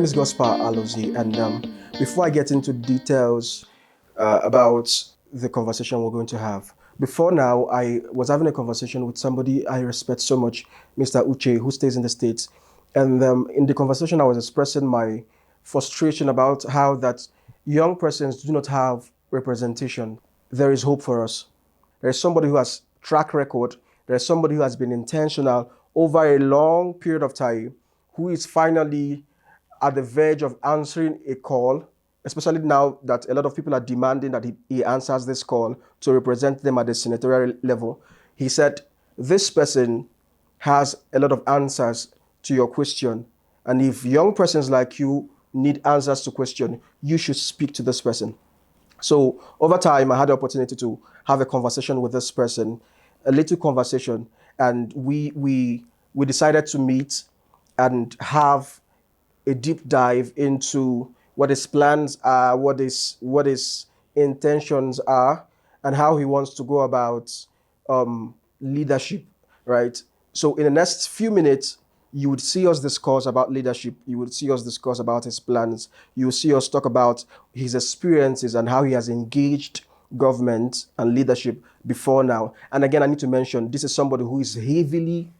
name is Gospel Alozi, and before I get into details about the conversation we're going to have, before now, I was having a conversation with somebody I respect so much, Mr. Uche, who stays in the States. And in the conversation, I was expressing my frustration about how that young persons do not have representation. There is hope for us. There is somebody who has track record. There is somebody who has been intentional over a long period of time, who is finally at the verge of answering a call, especially now that a lot of people are demanding that he answers this call to represent them at the senatorial level. He said, this person has a lot of answers to your question. And if young persons like you need answers to question, you should speak to this person. So over time, I had the opportunity to have a conversation with this person, a little conversation, and we decided to meet and have a deep dive into what his plans are, what his intentions are, and how he wants to go about leadership, right? So in the next few minutes, you would see us discuss about leadership. You would see us discuss about his plans. You will see us talk about his experiences and how he has engaged government and leadership before now. And again, I need to mention, this is somebody who is heavily,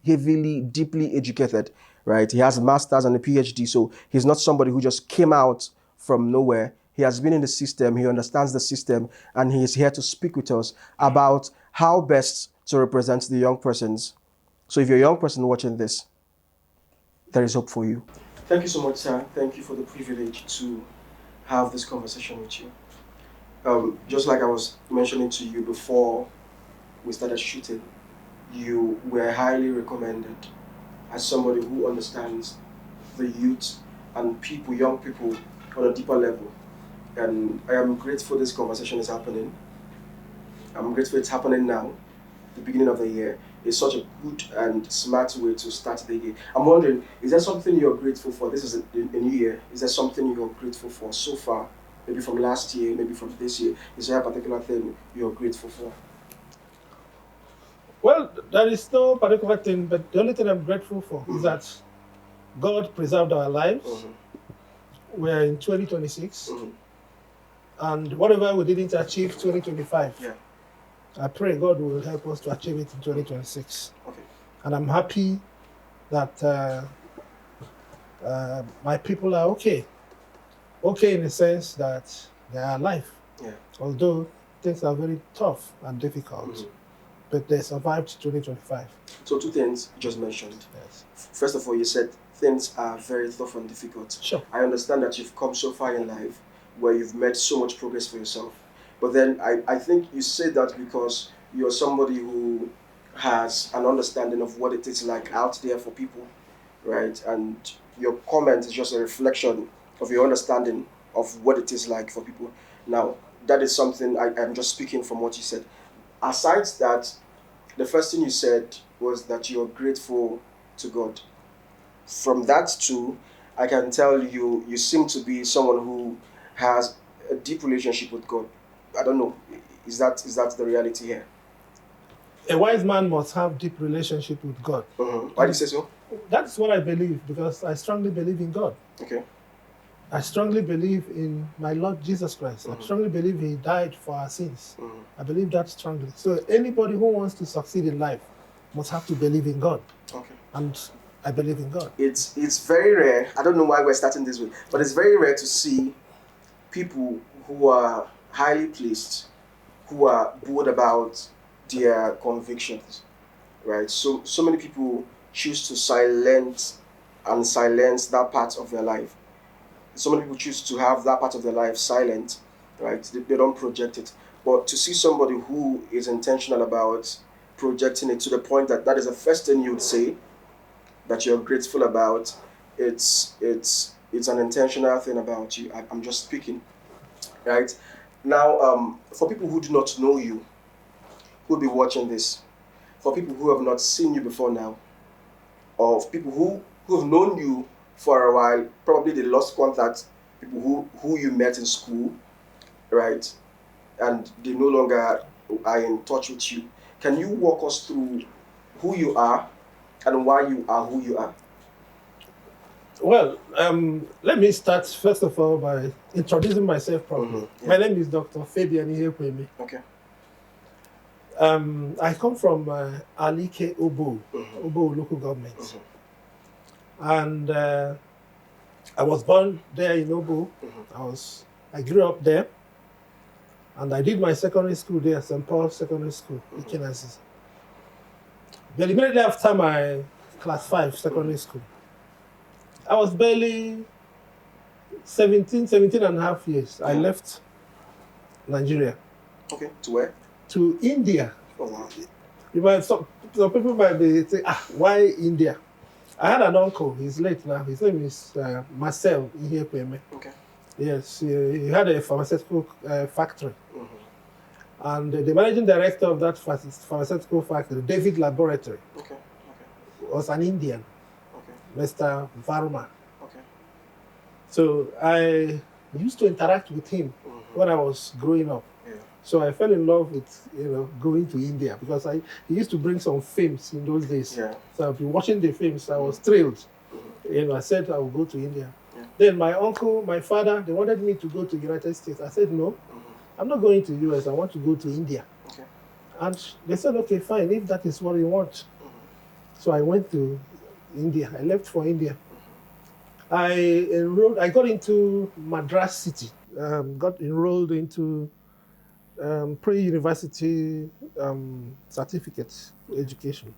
deeply educated, right? He has a master's and a PhD. So he's not somebody who just came out from nowhere. He has been in the system. He understands the system. And he is here to speak with us about how best to represent the young persons. So if you're a young person watching this, there is hope for you. Thank you so much, sir. Thank you for the privilege to have this conversation with you. Just like I was mentioning to you before we started shooting, you were highly recommended as somebody who understands the youth and people, young people, on a deeper level. And I am grateful this conversation is happening. I'm grateful it's happening now, the beginning of the year. It's such a good and smart way to start the year. I'm wondering, is there something you're grateful for? This is a new year. Is there something you're grateful for so far? Maybe from last year, maybe from this year. Is there a particular thing you're grateful for? Well, there is no particular thing, but the only thing I'm grateful for is that God preserved our lives. We're in 2026. And whatever we didn't achieve 2025, I pray God will help us to achieve it in 2026. Okay. And I'm happy that my people are okay. Okay in the sense that they are alive. Yeah. Although things are very tough and difficult, but they survived 2025. So two things you just mentioned. Yes. First of all, you said things are very tough and difficult. Sure. I understand that you've come so far in life where you've made so much progress for yourself. But then I think you say that because you're somebody who has an understanding of what it is like out there for people, right? And your comment is just a reflection of your understanding of what it is like for people. Now, that is something I'm just speaking from what you said. Aside that, the first thing you said was that you're grateful to God. From that too, I can tell you seem to be someone who has a deep relationship with God. I don't know, is that the reality here? A wise man must have deep relationship with God. Why do you say so? That's what I believe, because I strongly believe in God. Okay. I strongly believe in my Lord Jesus Christ. I strongly believe He died for our sins. I believe that strongly. So anybody who wants to succeed in life must have to believe in God. Okay. And I believe in God. It's very rare. I don't know why we're starting this way, but it's very rare to see people who are highly placed, who are bold about their convictions, right? So many people choose to silence that part of their life. So many people choose to have that part of their life silent, right? They don't project it. But to see somebody who is intentional about projecting it to the point that that is the first thing you would say, that you're grateful about, it's an intentional thing about you. I'm just speaking, right? Now, for people who do not know you, who will be watching this, for people who have not seen you before now, or people who have known you for a while, probably they lost contact, people who you met in school, right? And they no longer are in touch with you. Can you walk us through who you are and why you are who you are? Well, let me start first of all by introducing myself properly. Yeah. My name is Dr. Fabian Ihekweme. Okay. I come from Alike Obo local government. And I was born there in Obo. I grew up there. And I did my secondary school there, St. Paul's Secondary School, Ikenazis. But immediately after my class 5 secondary school, I was barely 17 and a half years. I left Nigeria. Okay. To where? To India. Oh, wow. Some people might be saying, why India? I had an uncle, he's late now. His name is Marcel Ihekweme. Okay. Yes, he had a pharmaceutical factory. And the managing director of that pharmaceutical factory, David Laboratory, was an Indian, Mr. Varma. So I used to interact with him when I was growing up. So I fell in love with going to India because he used to bring some films in those days. So I've been watching the films. I was thrilled. I said I would go to India. Then my uncle, my father, they wanted me to go to the United States. I said no, I'm not going to US. I want to go to India. And they said, okay, fine, if that is what you want. So I went to India. I left for India. I got into Madras City. Got enrolled into pre-university certificate education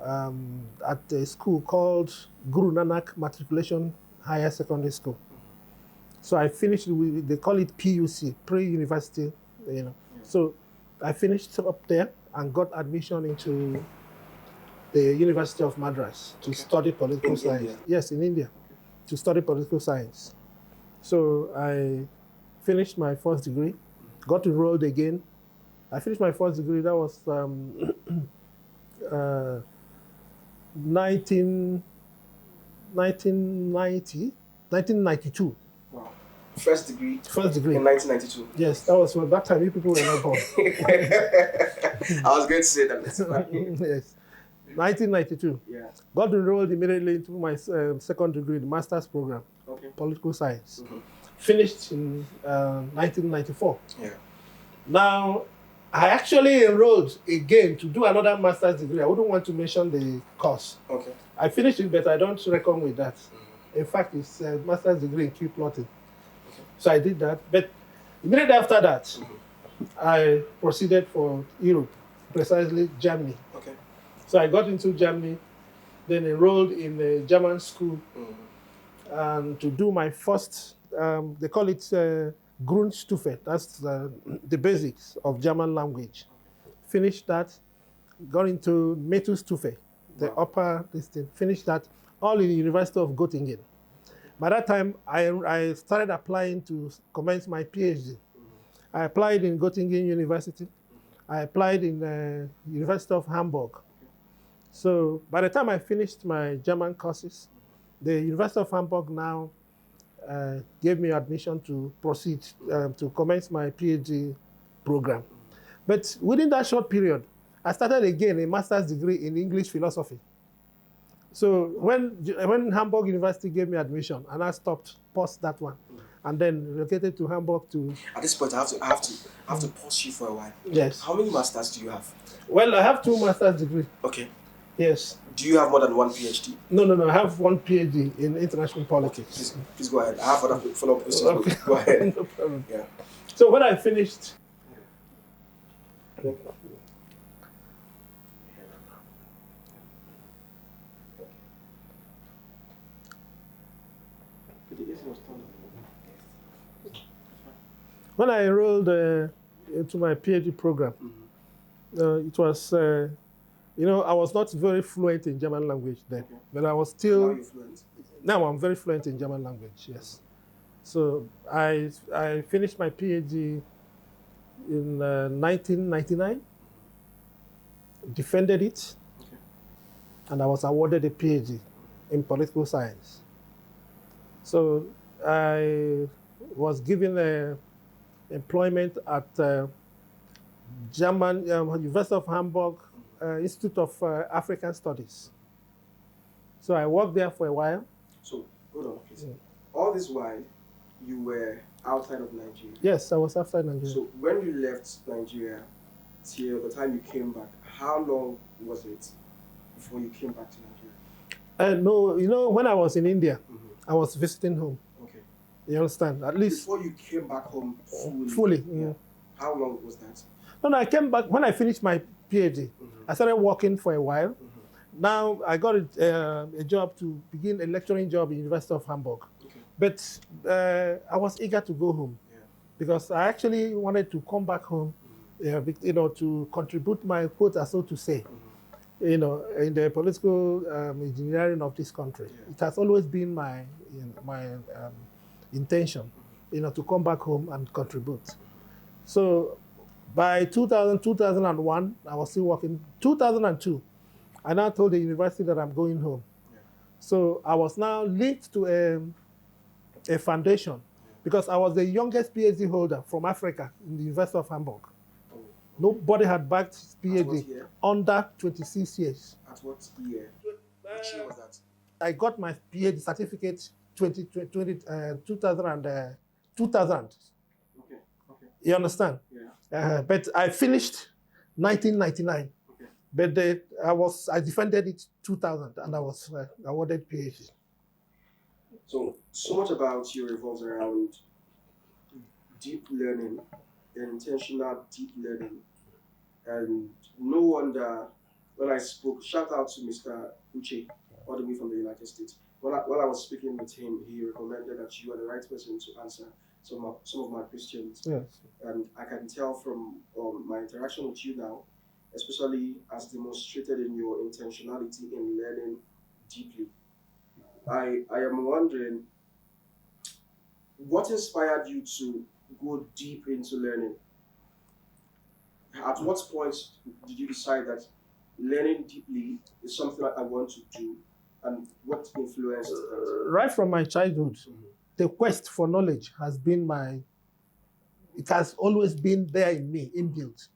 at a school called Guru Nanak Matriculation Higher Secondary School. So I finished they call it PUC, pre-university, So I finished up there and got admission into the University of Madras to study political science. India? Yes, in India, to study political science. So I finished my first degree, got enrolled again. I finished my first degree, that was 1992. Wow. First degree. First degree. In 1992. Yes, that was that time you people were not born. I was going to say that. Yes. 1992. Yeah. Got enrolled immediately into my second degree, the master's program, political science. Finished in 1994. Yeah. Now, I actually enrolled again to do another master's degree. I wouldn't want to mention the course. Okay. I finished it, but I don't reckon with that. In fact, it's a master's degree in Q plotting. So I did that. But immediately after that, I proceeded for Europe, precisely Germany. Okay. So I got into Germany, then enrolled in a German school, and to do my first, they call it Grundstufe, that's the basics of German language. Finished that, got into Mittelstufe, the upper distance, finished that, all in the University of Göttingen. By that time, I started applying to commence my PhD. I applied in Göttingen University. I applied in the University of Hamburg. So by the time I finished my German courses, the University of Hamburg now gave me admission to proceed to commence my PhD program. But within that short period, I started again a master's degree in English philosophy. So when Hamburg University gave me admission, and I paused that one, and then relocated to Hamburg to. At this point, I have to pause you for a while. Yes. How many masters do you have? Well, I have 2 master's degrees. Okay. Yes. Do you have more than 1 PhD? No. I have 1 PhD in international politics. Please go ahead. I have other follow-up questions. Okay. Go ahead. No problem. Yeah. So when I finished. When I enrolled into my PhD program, it was, I was not very fluent in German language then, but I was still. Now you're fluent. Now I'm very fluent in German language, yes. So I finished my PhD in 1999, defended it, and I was awarded a PhD in political science. So I was given employment at German University of Hamburg Institute of African Studies. So I worked there for a while. So, hold on, please. All this while, you were outside of Nigeria. Yes, I was outside Nigeria. So, when you left Nigeria till the time you came back, how long was it before you came back to Nigeria? No, when I was in India, I was visiting home. Okay. You understand? At least before you came back home fully. Fully. Yeah. How long was that? No, I came back when I finished my PhD. I started working for a while. Now I got a job to begin a lecturing job in University of Hamburg. Okay. But I was eager to go home because I actually wanted to come back home, to contribute my quota, so to say, in the political engineering of this country. Yeah. It has always been my intention, to come back home and contribute. So by 2000, 2001, I was still working. 2002, I now told the university that I'm going home. Yeah. So I was now linked to a foundation because I was the youngest PhD holder from Africa in the University of Hamburg. Oh. Nobody had backed his PhD under 26 years. At what year? Which year was that? I got my PhD certificate 2000. 2000. Okay. You understand? Yeah. But I finished 1999. Okay. But I defended it 2000 and I was awarded PhD. So much about you revolves around deep learning, intentional deep learning. And no wonder when I spoke, shout out to Mr. Uche, all the way from the United States. While I was speaking with him, he recommended that you are the right person to answer some of my questions. Yes. And I can tell from my interaction with you now, especially as demonstrated in your intentionality in learning deeply. I am wondering, what inspired you to go deep into learning? At what point did you decide that learning deeply is something that I want to do, and what influenced that? Right from my childhood, the quest for knowledge has been it has always been there in me, inbuilt.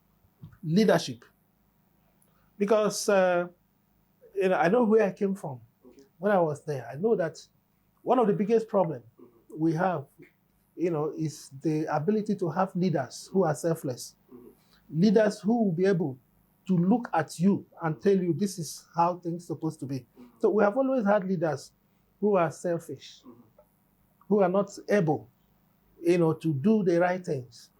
Leadership. Because, I know where I came from. Okay. When I was there, I know that one of the biggest problems we have, is the ability to have leaders who are selfless. Leaders who will be able to look at you and tell you this is how things are supposed to be. So we have always had leaders who are selfish, who are not able, to do the right things.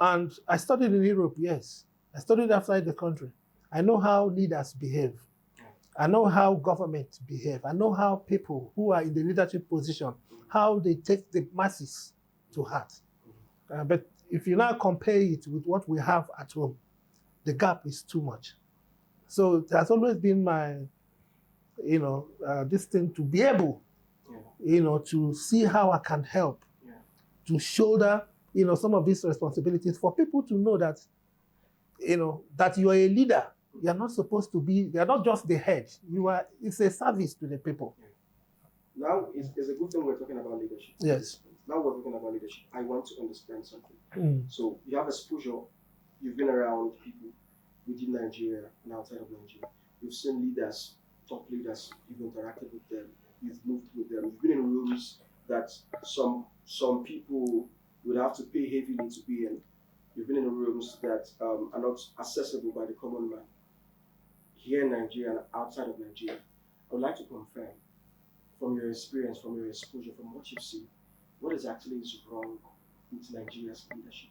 And I studied in Europe, yes. I studied outside the country. I know how leaders behave. I know how governments behave. I know how people who are in the leadership position, how they take the masses to heart. But if you now compare it with what we have at home, the gap is too much. So it has always been my, this thing to be able, to see how I can help, to shoulder, some of these responsibilities for people to know that, that you are a leader. You're not supposed to be, you're not just the head. It's a service to the people. Now, it's a good thing we're talking about leadership. Yes. Now we're talking about leadership. I want to understand something. So you have exposure. You've been around people within Nigeria and outside of Nigeria. You've seen leaders, top leaders. You've interacted with them. You've moved with them. You've been in rooms that some people would have to pay heavily to be in. You've been in rooms that are not accessible by the common man. Here in Nigeria and outside of Nigeria, I would like to confirm, from your experience, from your exposure, from what you've seen, what is actually wrong with Nigeria's leadership?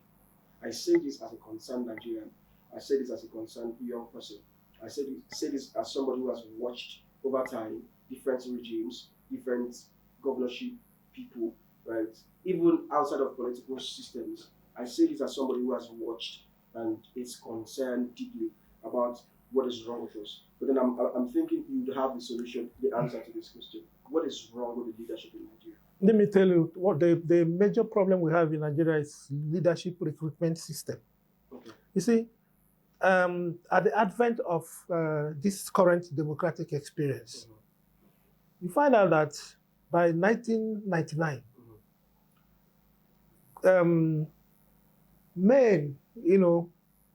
I say this as a concerned Nigerian. I say this as a concerned young person. I say this as somebody who has watched over time different regimes, different governorship people, right? Even outside of political systems. I say this as somebody who has watched and is concerned deeply about what is wrong with us. But then I'm thinking you'd have the solution, the answer to this question. What is wrong with the leadership in Nigeria? Let me tell you what the major problem we have in Nigeria is leadership recruitment system. Okay. You see, at the advent of this current democratic experience, you find out that by 1999, men,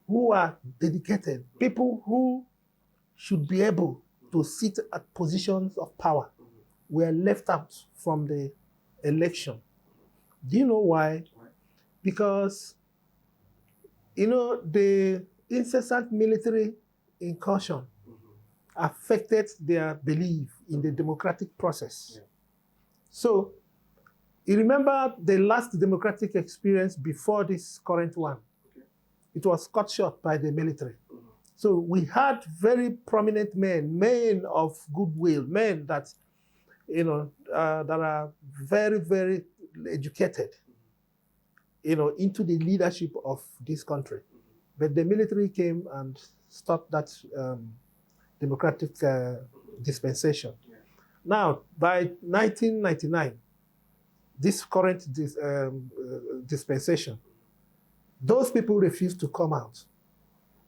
who are dedicated, people who should be able to sit at positions of power, were left out from the election. Do you know why? Because, the incessant military incursion affected their belief in the democratic process. Yeah. So, you remember the last democratic experience before this current one. Okay. It was cut short by the military. So we had very prominent men of goodwill, men that, that are very, very educated, into the leadership of this country. But the military came and stopped that democratic dispensation. Yeah. Now, by 1999, this current dispensation, those people refused to come out.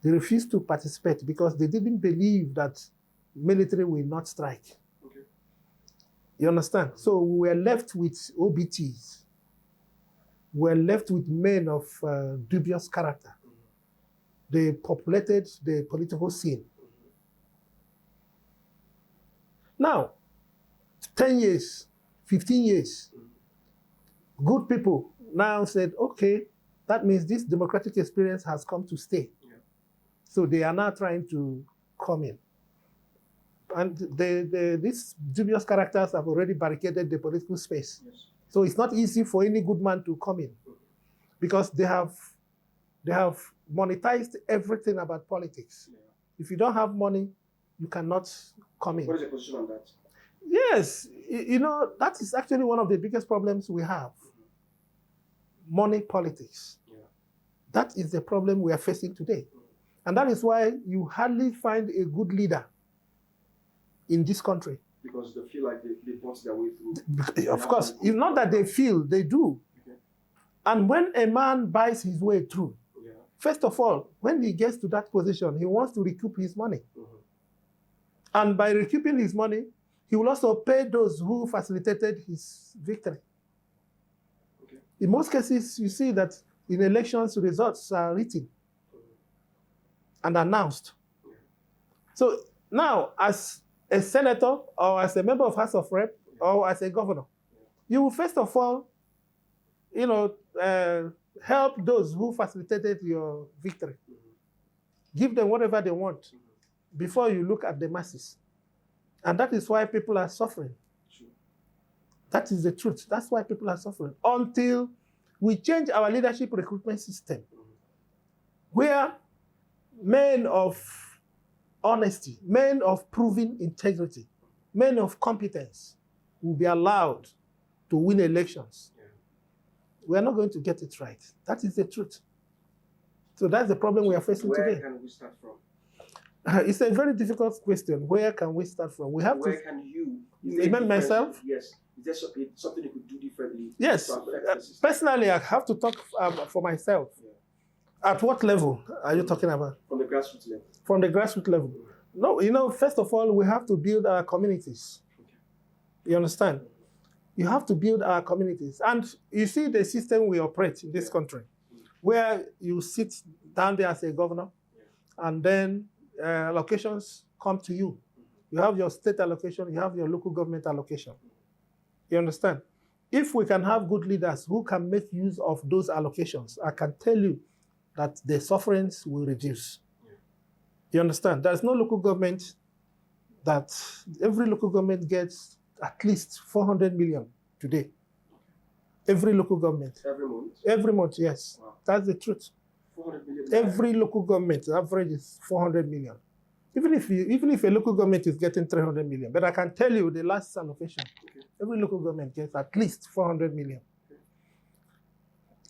They refused to participate because they didn't believe that military will not strike. Okay. You understand? So we were left with OBTs. We were left with men of dubious character. They populated the political scene. Now, 10 years, 15 years, good people now said, okay, that means this democratic experience has come to stay. Yeah. So they are now trying to come in. And these dubious characters have already barricaded the political space. Yes. So it's not easy for any good man to come in because they have monetized everything about politics. Yeah. If you don't have money, you cannot come in. What is your position on that? Yes, that is actually one of the biggest problems we have. Money politics. Yeah. That is the problem we are facing today. And that is why you hardly find a good leader in this country. Because they feel like they bought their way through. Of course, it's not that they feel, they do. Okay. And when a man buys his way through, yeah. First of all, when he gets to that position, he wants to recoup his money. Mm-hmm. And by recouping his money, he will also pay those who facilitated his victory. Okay. In most cases, you see that in elections, results are written and announced. Yeah. So now, as a senator or as a member of House of Rep or as a governor, you will first of all, help those who facilitated your victory. Give them whatever they want before you look at the masses. And that is why people are suffering. That is the truth. That's why people are suffering. Until we change our leadership recruitment system, where men of honesty, men of proven integrity, men of competence will be allowed to win elections. Yeah. We are not going to get it right. That is the truth. So that's the problem we are facing today. Where can we start from? It's a very difficult question. Where can we start from? We have Where can you? Even myself? Yes. Is there something you could do differently? Yes. Personally, I have to talk for myself. Yeah. At what level are you talking about? From the grassroots level. From the grassroots level. No, first of all, we have to build our communities. Okay. You understand? You have to build our communities. And you see the system we operate in this country, where you sit down there as a governor, and then allocations come to you. You have your state allocation, you have your local government allocation. You understand? If we can have good leaders who can make use of those allocations, I can tell you that the sufferings will reduce. Yeah. You understand? There's no local government that every local government gets at least 400 million today. Every local government. Every month? Every month, yes. Wow. That's the truth. 400 million? Every local government, average is 400 million. Even if a local government is getting 300 million. But I can tell you the last allocation, okay. Every local government gets at least 400 million. Okay.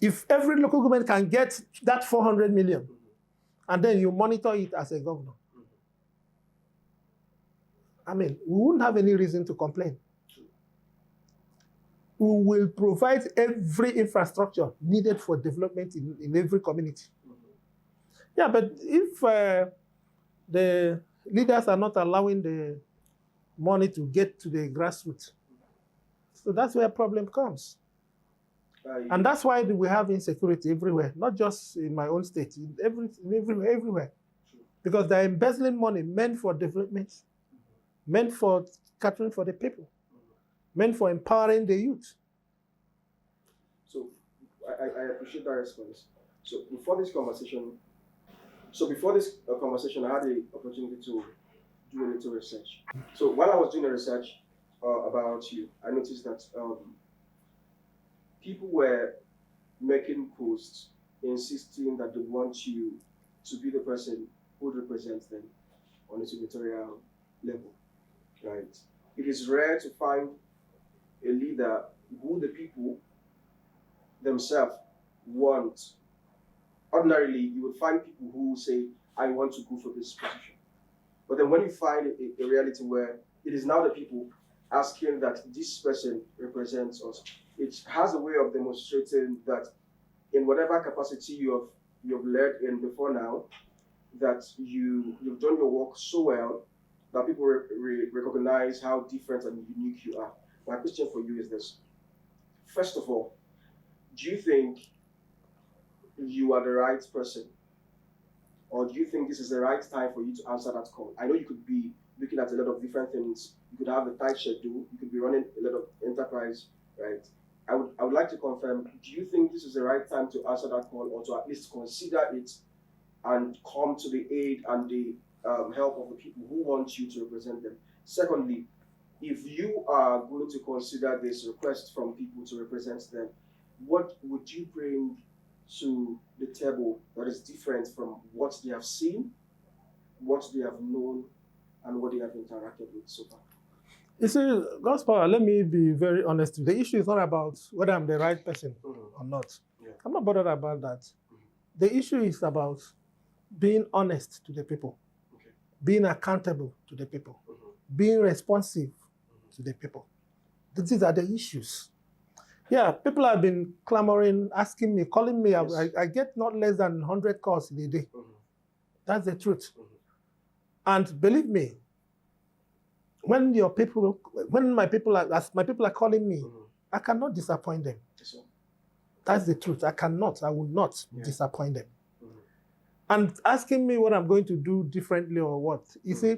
If every local government can get that 400 million, and then you monitor it as a governor, I mean, we wouldn't have any reason to complain. We will provide every infrastructure needed for development in every community. Yeah, but if the leaders are not allowing the money to get to the grassroots, so that's where problem comes. And that's why we have insecurity everywhere, not just in my own state, everywhere. Because they're embezzling money meant for development, meant for catering for the people. meant for empowering the youth. So I appreciate that response. So before this conversation, I had the opportunity to do a little research. So while I was doing the research about you, I noticed that people were making posts insisting that they want you to be the person who represents them on a senatorial level, right? It is rare to find a leader who the people themselves want. Ordinarily, you would find people who say, I want to go for this position. But then when you find a reality where it is now the people asking that this person represents us, it has a way of demonstrating that in whatever capacity you've led in before now, that you've done your work so well that people recognize how different and unique you are. My question for you is this. First of all, do you think you are the right person? Or do you think this is the right time for you to answer that call? I know you could be looking at a lot of different things. You could have a tight schedule. You could be running a lot of enterprise, right? I would like to confirm, do you think this is the right time to answer that call or to at least consider it and come to the aid and the help of the people who want you to represent them? Secondly, if you are going to consider this request from people to represent them, what would you bring to the table that is different from what they have seen, what they have known, and what they have interacted with so far? You see, God's power, let me be very honest. The issue is not about whether I'm the right person or not. Yeah. I'm not bothered about that. The issue is about being honest to the people, being accountable to the people, being responsive to the people. These are the issues. Yeah, people have been clamoring, asking me, calling me. Yes. I get not less than 100 calls in a day. That's the truth. And believe me, when my people are calling me, I cannot disappoint them. Yes, that's the truth. I will not disappoint them. And asking me what I'm going to do differently or what. You see,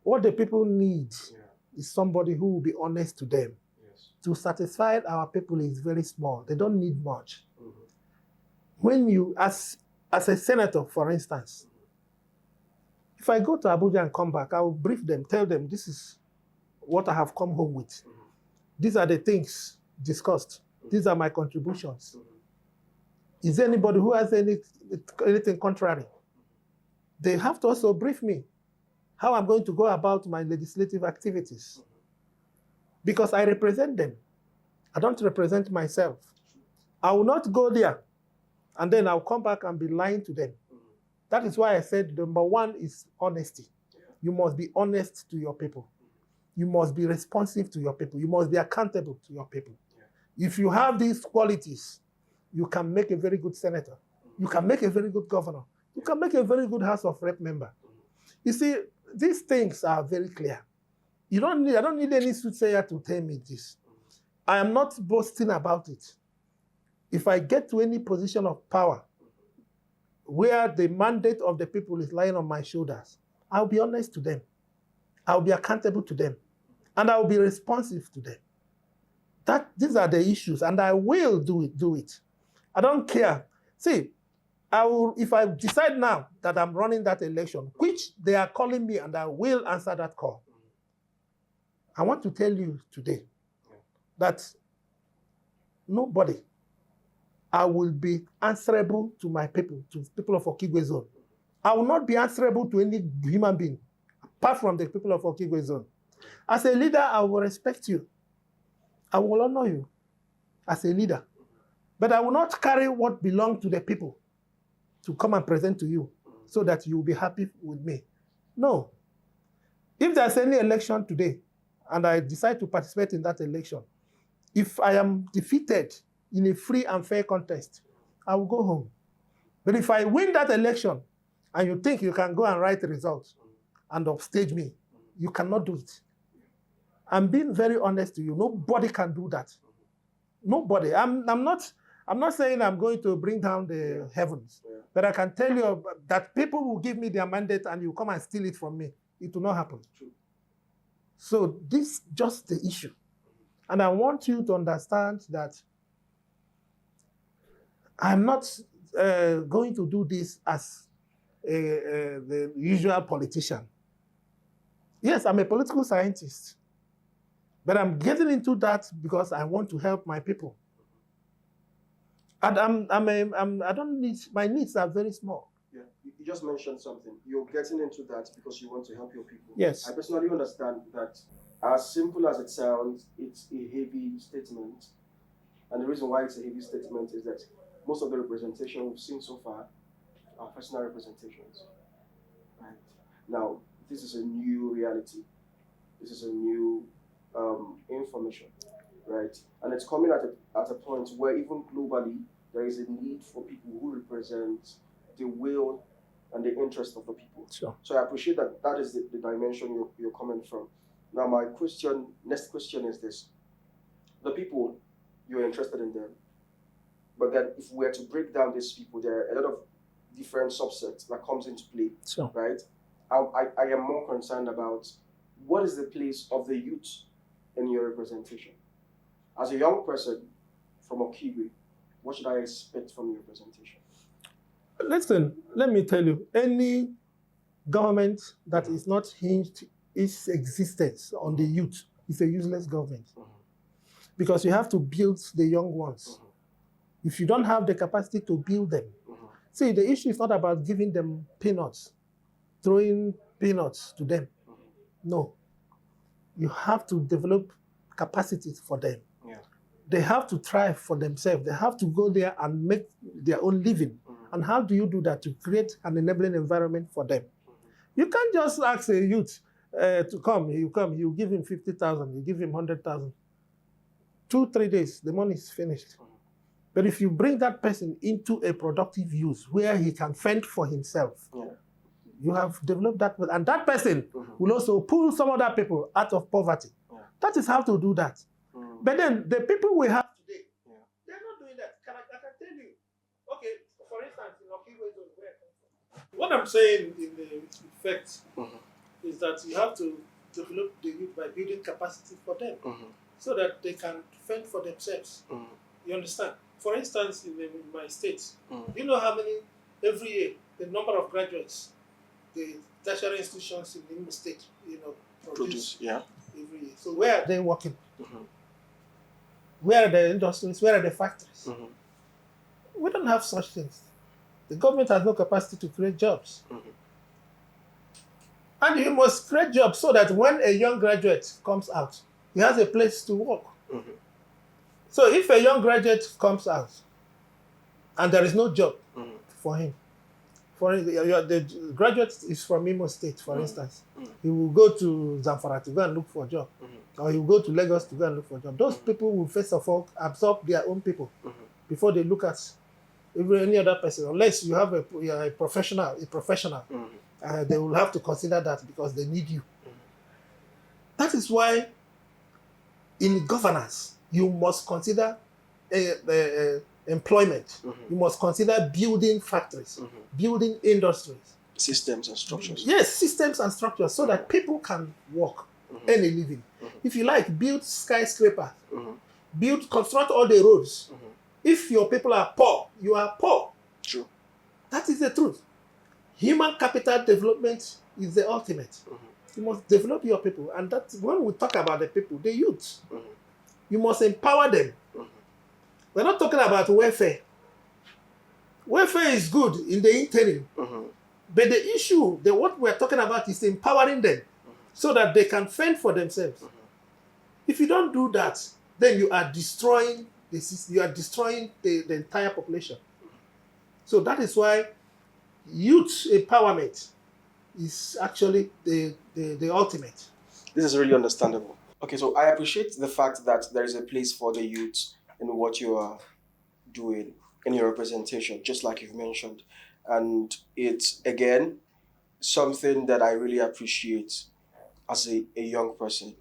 what the people need is somebody who will be honest to them. To satisfy our people is very small. They don't need much. When you, as a senator, for instance, if I go to Abuja and come back, I will brief them, tell them this is what I have come home with. These are the things discussed. These are my contributions. Is there anybody who has anything contrary? They have to also brief me how I'm going to go about my legislative activities. Because I represent them. I don't represent myself. I will not go there and then I'll come back and be lying to them. That is why I said number one is honesty. You must be honest to your people. You must be responsive to your people. You must be accountable to your people. If you have these qualities, you can make a very good senator. You can make a very good governor. You can make a very good House of Rep member. You see, these things are very clear. I don't need any soothsayer to tell me this. I am not boasting about it. If I get to any position of power where the mandate of the people is lying on my shoulders, I'll be honest to them. I'll be accountable to them. And I'll be responsive to them. These are the issues, and I will do it. I don't care. See, if I decide now that I'm running that election, which they are calling me, and I will answer that call, I want to tell you today that nobody, I will be answerable to my people, to people of Okigwe Zone. I will not be answerable to any human being, apart from the people of Okigwe Zone. As a leader, I will respect you. I will honor you as a leader. But I will not carry what belongs to the people to come and present to you so that you will be happy with me. No. If there's any election today, and I decide to participate in that election, if I am defeated in a free and fair contest, I will go home. But if I win that election, and you think you can go and write the results and upstage me, you cannot do it. I'm being very honest to you. Nobody can do that. Nobody. I'm not saying I'm going to bring down the heavens, but I can tell you that people will give me their mandate and you come and steal it from me. It will not happen. True. So this is just the issue. And I want you to understand that I'm not going to do this as the usual politician. Yes, I'm a political scientist, but I'm getting into that because I want to help my people. And I don't need, my needs are very small. Yeah, you just mentioned something. You're getting into that because you want to help your people. Yes. I personally understand that, as simple as it sounds, it's a heavy statement. And the reason why it's a heavy statement is that most of the representation we've seen so far are personal representations. Right. Now, this is a new reality. This is a new information, right? And it's coming at a point where even globally there is a need for people who represent the will and the interest of the people. Sure. So I appreciate that that is the dimension you're coming from. Now, my next question is this. The people, you're interested in them, but then if we were to break down these people, there are a lot of different subsets that comes into play, Sure. right? I am more concerned about what is the place of the youth in your representation. As a young person from Okigwe, what should I expect from your representation? Listen, let me tell you, any government that is not hinged its existence on the youth is a useless government. Because you have to build the young ones. If you don't have the capacity to build them, see, the issue is not about giving them peanuts, throwing peanuts to them. No. You have to develop capacities for them. Yeah. They have to thrive for themselves. They have to go there and make their own living. And how do you do that? To create an enabling environment for them. You can't just ask a youth to come. You give him 50,000, you give him 100,000. 2-3 days, the money is finished. But if you bring that person into a productive use where he can fend for himself, you have developed that, and that person will also pull some other people out of poverty. That is how to do that. But then the people we have today, they're not doing that. I can tell you. Okay, for instance, in Okigwe zone, where I come from. What I'm saying in the effect is that you have to develop the youth by building capacity for them so that they can fend for themselves. You understand? For instance, in my state, do you know how many, every year, the number of graduates the tertiary institutions in the state, produce every year. So where are they working? Where are the industries? Where are the factories? We don't have such things. The government has no capacity to create jobs. And you must create jobs so that when a young graduate comes out, he has a place to work. So if a young graduate comes out and there is no job for him, the graduate is from Imo State, for instance, he will go to Zamfara to go and look for a job, or he will go to Lagos to go and look for a job. Those people will first of all absorb their own people before they look at any other person, unless you have a professional. They will have to consider that because they need you. That is why in governance, you must consider employment. You must consider building factories, building industries. Systems and structures. Yes, systems and structures so that people can work, earn a living. If you like, build skyscrapers, construct all the roads. If your people are poor, you are poor. True. That is the truth. Human capital development is the ultimate. You must develop your people. And that's when we talk about the people, the youth. You must empower them. We're not talking about welfare. Welfare is good in the interim. But the issue, what we're talking about is empowering them so that they can fend for themselves. If you don't do that, then you are destroying the system, you are destroying the entire population. So that is why youth empowerment is actually the ultimate. This is really understandable. Okay, so I appreciate the fact that there is a place for the youth in what you are doing in your representation, just like you've mentioned. And it's, again, something that I really appreciate as a young person,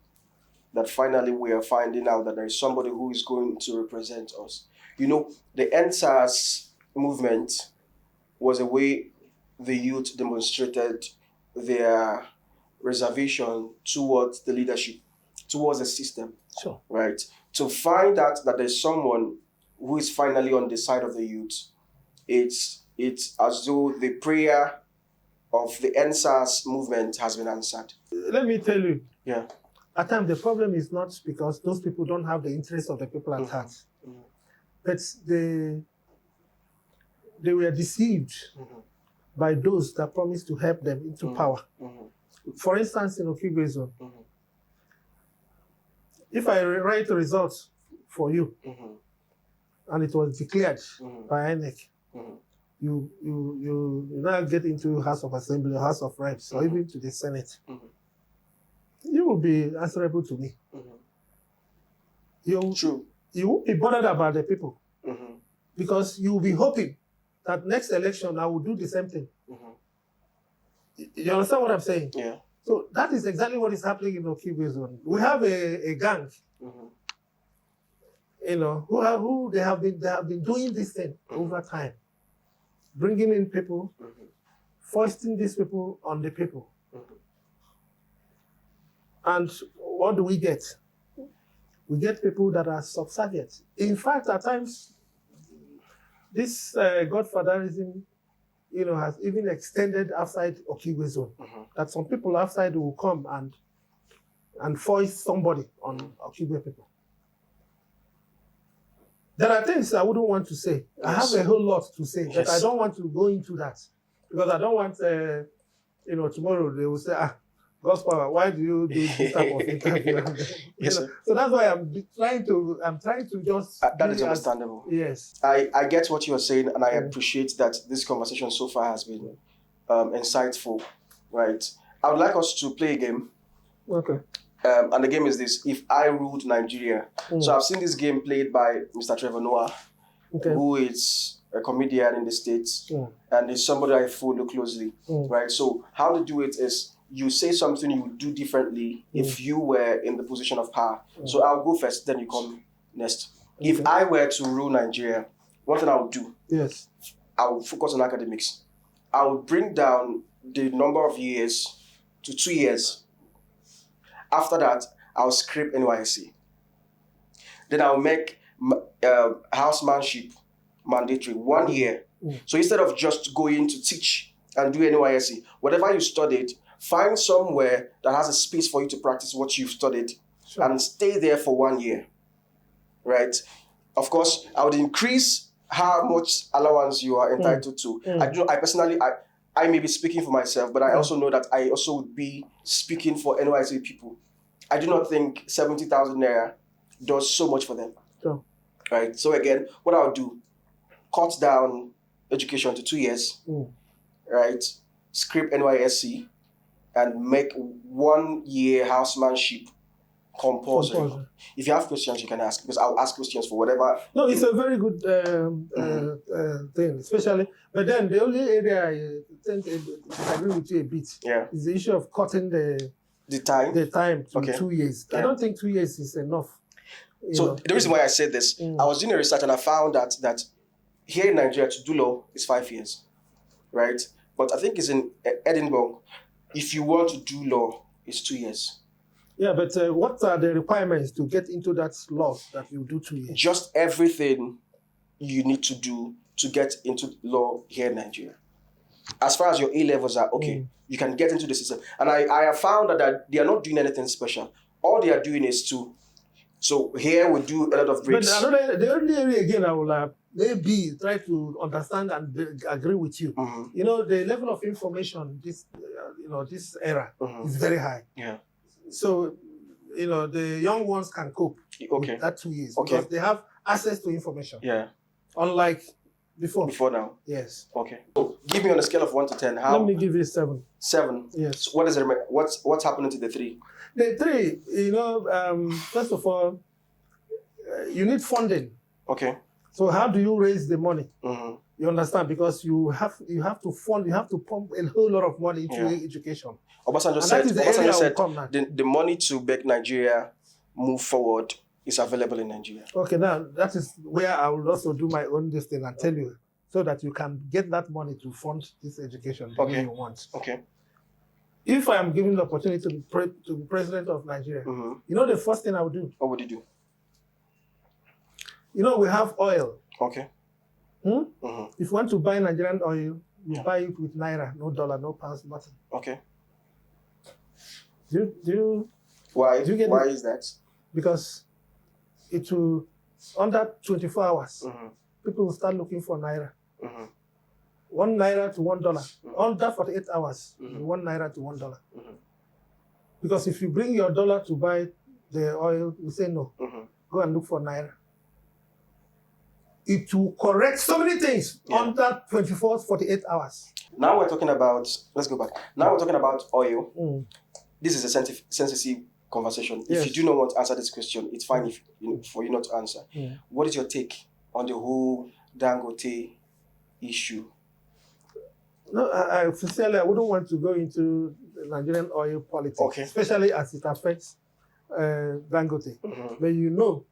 that finally we are finding out that there is somebody who is going to represent us. The NSAS movement was a way the youth demonstrated their reservation towards the leadership towards the system, Sure. right? To find out that there's someone who is finally on the side of the youth, it's as though the prayer of the NSAS movement has been answered. Let me tell you, Yeah. at times the problem is not because those people don't have the interest of the people at heart, but they were deceived by those that promised to help them into power. For instance, in Okigwe zone, if I write the results for you and it was declared by INEC, you now get into House of Assembly, House of Reps, or even to the Senate, you will be answerable to me. True. You won't be bothered about the people because you will be hoping that next election I will do the same thing. You understand what I'm saying? Yeah. So that is exactly what is happening in Okigwe zone. We have a gang, you know, who they have been doing this thing over time, bringing in people, foisting these people on the people. And what do we get? We get people that are subservient. In fact, at times, this godfatherism, you know, has even extended outside Okigwe zone. That some people outside will come and foist somebody on Okigwe people. There are things I wouldn't want to say. Yes. I have a whole lot to say, but I don't want to go into that because I don't want, you know, tomorrow they will say, God's power, why do you do this type of interview? Yes, sir. So that's why I'm trying to just... that is understandable. Yes. I get what you're saying, and I appreciate that this conversation so far has been insightful, right? I would like us to play a game. Okay. And the game is this: If I Ruled Nigeria. So I've seen this game played by Mr. Trevor Noah, who is a comedian in the States, and is somebody I follow closely, right? So how to do it is, you say something you would do differently if you were in the position of power. So I'll go first, then you come next. If I were to rule Nigeria, what thing I would do? Yes. I would focus on academics. I would bring down the number of years to 2 years. After that, I'll scrape NYSC. Then I'll make housemanship mandatory 1 year. So instead of just going to teach and do NYSC, whatever you studied, find somewhere that has a space for you to practice what you've studied and stay there for 1 year, right? Of course, I would increase how much allowance you are entitled to. I personally, I may be speaking for myself, but I also know that I also would be speaking for NYC people. I do not think 70,000 naira does so much for them, right? So again, what I'll do, cut down education to 2 years, right? Scrape NYSC, and make 1 year housemanship compulsory. If you have questions, you can ask, because I'll ask questions for whatever. No, it's a very good thing, especially. But then the only area I tend to disagree with you a bit is the issue of cutting the time to 2 years. I don't think 2 years is enough. So the reason why I said this, I was doing a research and I found that here in Nigeria to do law is 5 years, right? But I think it's in Edinburgh. If you want to do law, it's 2 years. Yeah, but what are the requirements to get into that law that you do 2 years? Just everything you need to do to get into law here in Nigeria. As far as your A-levels are, you can get into the system. And I have found that they are not doing anything special. All they are doing is so here we do a lot of breaks. But the only area again I will maybe try to understand and agree with you. You know, the level of information this era is very high. Yeah. So, you know, the young ones can cope with that 2 years because they have access to information. Yeah. Unlike before. Before now. Yes. Okay. So give me on a scale of 1 to 10. How? Let me give you 7. 7. Yes. So what's happening to the 3? The 3, you know, first of all, you need funding. Okay. So how do you raise the money? You understand? Because you have to fund, you have to pump a whole lot of money into education. Obasanjo said the money to make Nigeria move forward is available in Nigeria. Okay, now that is where I will also do my own this thing and tell you so that you can get that money to fund this education the way you want. Okay. If I am given the opportunity to be president of Nigeria, you know the first thing I would do? What would you do? You know, we have oil. Okay. If you want to buy Nigerian oil, you buy it with naira, no dollar, no pounds, nothing. Okay. Why? Do you get Why it? is that? Because it will, under 24 hours, people will start looking for naira. 1 naira to $1. Under 48 hours, 1 naira to $1. Because if you bring your dollar to buy the oil, we say no. Go and look for naira. It will correct so many things under 24, 48 hours. Now we're talking about, let's go back. Now we're talking about oil. This is a sensitive conversation. Yes. If you do not want to answer this question, it's fine for you not to answer. What is your take on the whole Dangote issue? No, I sincerely, I wouldn't want to go into the Nigerian oil politics, especially as it affects Dangote. But you know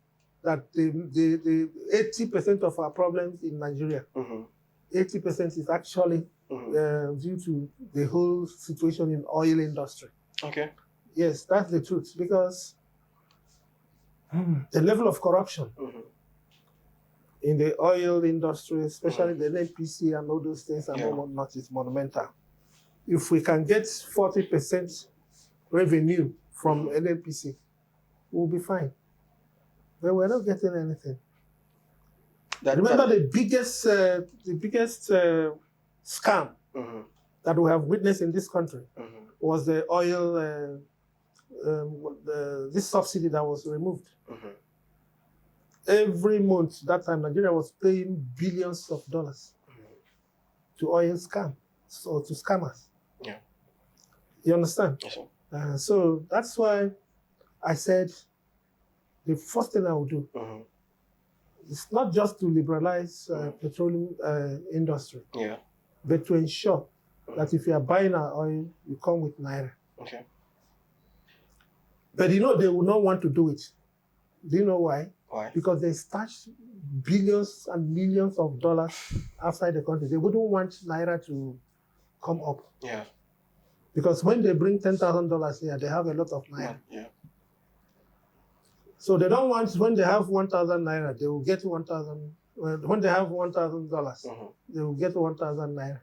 that the 80% of our problems in Nigeria, 80% is actually due to the whole situation in oil industry. Okay. Yes, that's the truth, because the level of corruption in the oil industry, especially the NPC and all those things, and whatnot, is monumental. If we can get 40% revenue from NPC, we'll be fine. But we're not getting anything. Remember the biggest scam that we have witnessed in this country was the oil, this subsidy that was removed. Every month, that time, Nigeria was paying billions of dollars to oil scam, so to scammers. Yeah. You understand? Yes, sir. So that's why I said the first thing I will do is not just to liberalize petroleum industry, but to ensure that if you are buying our oil, you come with naira. Okay. But you know, they will not want to do it. Do you know why? Why? Because they stash billions and millions of dollars outside the country. They wouldn't want naira to come up. Yeah. Because when they bring $10,000 here, they have a lot of naira. Yeah. So they don't want, when they have 1,000 naira, they will get 1,000. When they have $1,000, they will get 1,000 naira.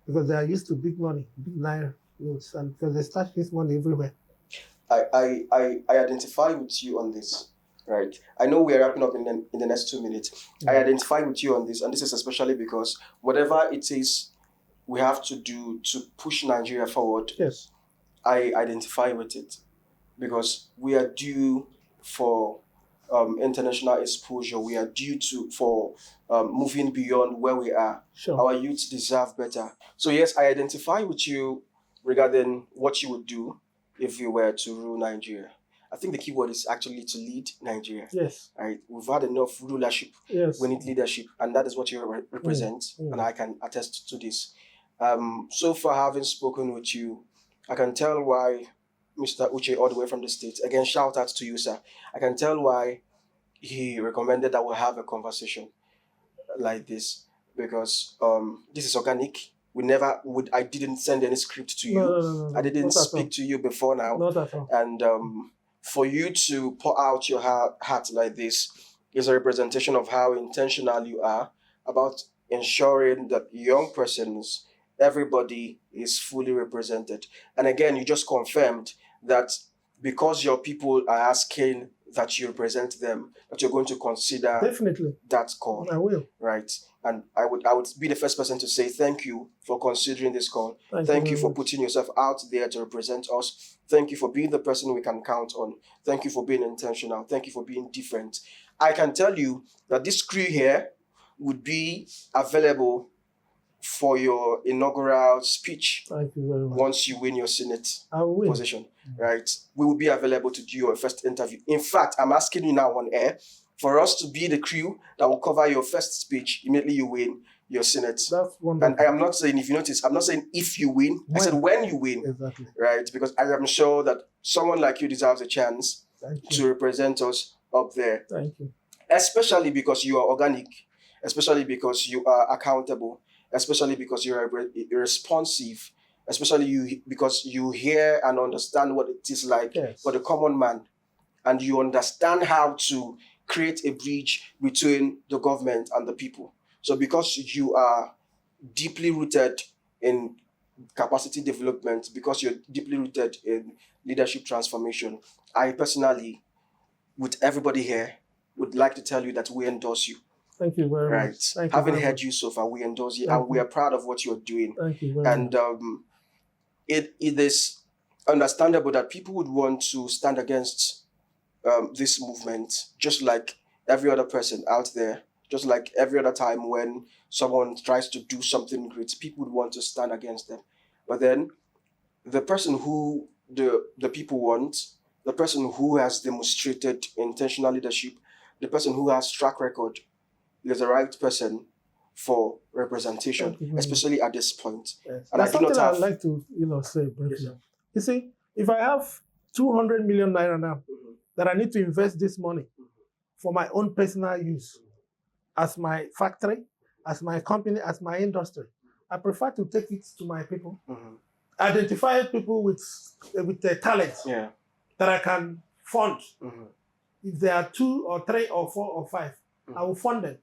Because they are used to big money, big naira notes, and because they stash this money everywhere. I identify with you on this. Right. I know we are wrapping up in the next 2 minutes. I identify with you on this, and this is especially because whatever it is we have to do to push Nigeria forward, I identify with it, because we are due for international exposure. We are due for moving beyond where we are. Our youth deserve better. So yes, I identify with you regarding what you would do if you were to rule Nigeria. I think the key word is actually to lead Nigeria. Yes. Right. We've had enough rulership. Yes. We need leadership, and that is what you represent. And I can attest to this. So far, having spoken with you, I can tell why Mr. Uche, all the way from the States, again, shout out to you, sir. I can tell why he recommended that we have a conversation like this, because this is organic. I didn't send any script to you. No. I didn't speak to you before now. Not at all. And for you to pour out your heart like this is a representation of how intentional you are about ensuring that young persons, everybody is fully represented. And again, you just confirmed that because your people are asking that you represent them, that you're going to consider that call. I will. Right. And I would be the first person to say thank you for considering this call. Thank you for putting yourself out there to represent us. Thank you for being the person we can count on. Thank you for being intentional. Thank you for being different. I can tell you that this crew here would be available for your inaugural speech. Thank you very much. Once you win your Senate position, right? We will be available to do your first interview. In fact, I'm asking you now on air for us to be the crew that will cover your first speech immediately you win your Senate. That's wonderful. And I am not saying, if you notice, I'm not saying if you win. When? I said when you win. Exactly. Right? Because I am sure that someone like you deserves a chance to represent us up there. Thank you. Especially because you are organic, especially because you are accountable, especially because you are responsive, especially you, because you hear and understand what it is like for the common man, and you understand how to create a bridge between the government and the people. So because you are deeply rooted in capacity development, because you're deeply rooted in leadership transformation, I personally, with everybody here, would like to tell you that we endorse you. Thank you very Right. much. Thank Having you very heard much. you so far, we endorse you, Thank and we you. are proud of what you're doing. Thank you very much. And it is understandable that people would want to stand against this movement, just like every other person out there, just like every other time when someone tries to do something great, people would want to stand against them. But then the person who the people want, the person who has demonstrated intentional leadership, the person who has track record, is the right person for representation, especially at this point. Yes. And There's something I'd like to say briefly. Yes, you see, if I have 200 million naira now that I need to invest this money for my own personal use, as my factory, as my company, as my industry, I prefer to take it to my people, identify people with the talent that I can fund. If there are 2 or 3 or 4 or 5, I will fund them.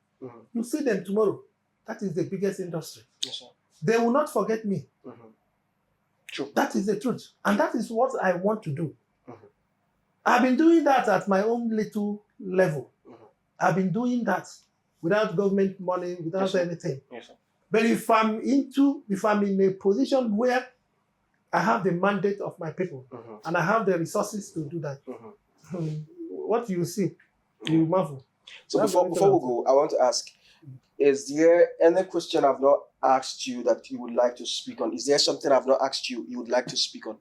You see them tomorrow. That is the biggest industry. Yes, sir. They will not forget me. True. That is the truth. And that is what I want to do. I've been doing that at my own little level. I've been doing that without government money, without anything. Yes, sir. But if I'm in a position where I have the mandate of my people and I have the resources to do that, what you see, you marvel. So before we go, I want to ask, is there any question I've not asked you that you would like to speak on? Is there something I've not asked you would like to speak on?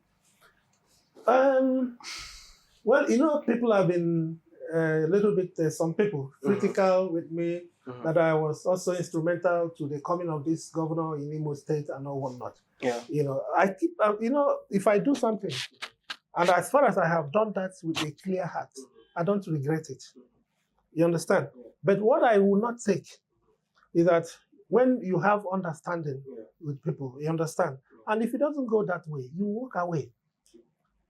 Well, people have been a little bit, some people, critical with me that I was also instrumental to the coming of this governor in Imo State and all whatnot. Yeah. I keep, if I do something, and as far as I have done that with a clear heart, I don't regret it. You understand? But what I will not take is that when you have understanding with people, you understand. And if it doesn't go that way, you walk away.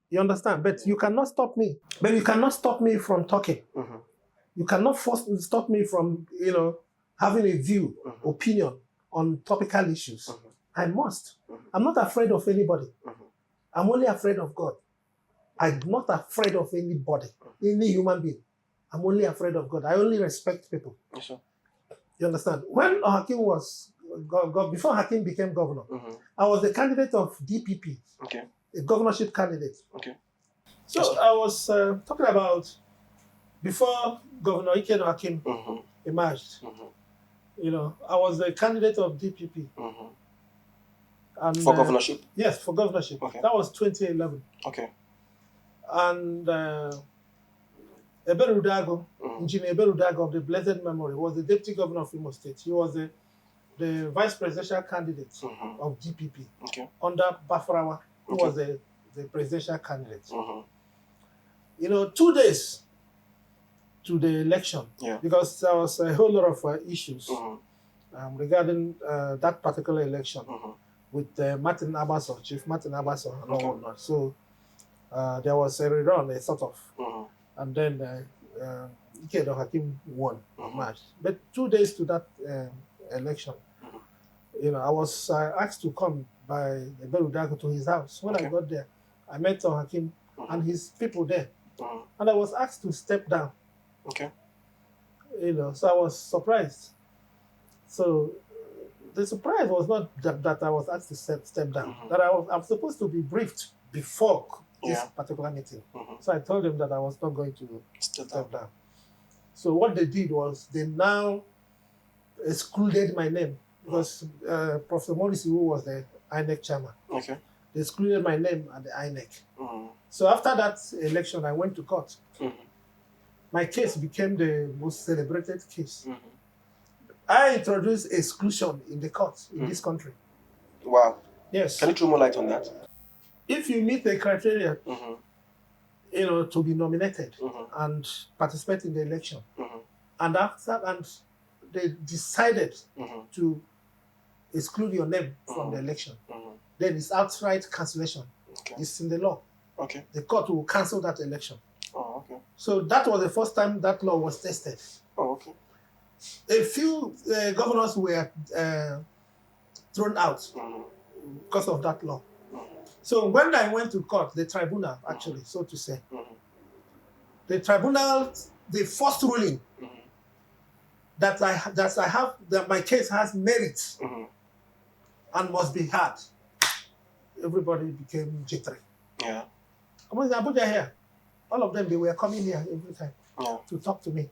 You understand? But you cannot stop me. But you cannot stop me from talking. You cannot stop me from, having a view, opinion on topical issues. I must. I'm not afraid of anybody. I'm only afraid of God. I'm not afraid of anybody, any human being. I'm only afraid of God. I only respect people. Yes, sir. You understand? When Hakim was, before Hakim became governor, I was the candidate of DPP, a governorship candidate. So yes, I was talking about before Governor Ike Hakim emerged. I was the candidate of DPP. And, for governorship? Yes, for governorship. That was 2011. And Ebere Udago, Engineer Ebere Udago of the blessed memory, was the deputy governor of Imo State. He was the vice presidential candidate of DPP under Bafarawa, who was the presidential candidate. 2 days to the election, because there was a whole lot of issues regarding that particular election with Martin Abaso, Chief Martin Abaso, and all that. So there was a rerun, a sort of, and then Ike Hakim won March. But 2 days to that election, I was asked to come by Ebere Udago to his house. When I got there, I met Hakim and his people there. And I was asked to step down. So I was surprised. So the surprise was not that I was asked to step down, that I'm supposed to be briefed before this particular meeting. So I told them that I was not going to step down. So what they did was they now excluded my name because Professor Morris, who was the INEC chairman, they excluded my name at the INEC. So after that election, I went to court. My case became the most celebrated case. I introduced exclusion in the court in this country. Wow. Yes. Can you throw more light on that? If you meet the criteria, to be nominated and participate in the election, and after and they decided to exclude your name from the election, then it's outright cancellation. Okay. It's in the law. Okay. The court will cancel that election. Oh, okay. So that was the first time that law was tested. Oh, okay. A few governors were thrown out because of that law. So when I went to court, the tribunal, actually, so to say, the tribunal, the first ruling that my case has merit and must be heard, everybody became jittery. Yeah. Come on, Abuja here. All of them, they were coming here every time to talk to me.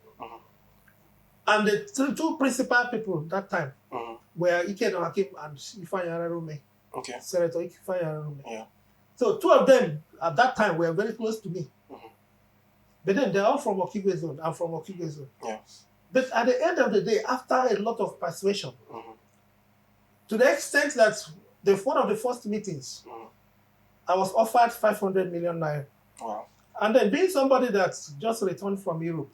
And the two principal people that time were Ihekweme and Ihekweme. Okay. Senator Ihekweme. Yeah. So two of them at that time were very close to me. But then they're all from Okigwe zone. I'm from Okigwe zone. Yeah. But at the end of the day, after a lot of persuasion, to the extent that one of the first meetings, I was offered 500 million naira. Wow. And then being somebody that just returned from Europe,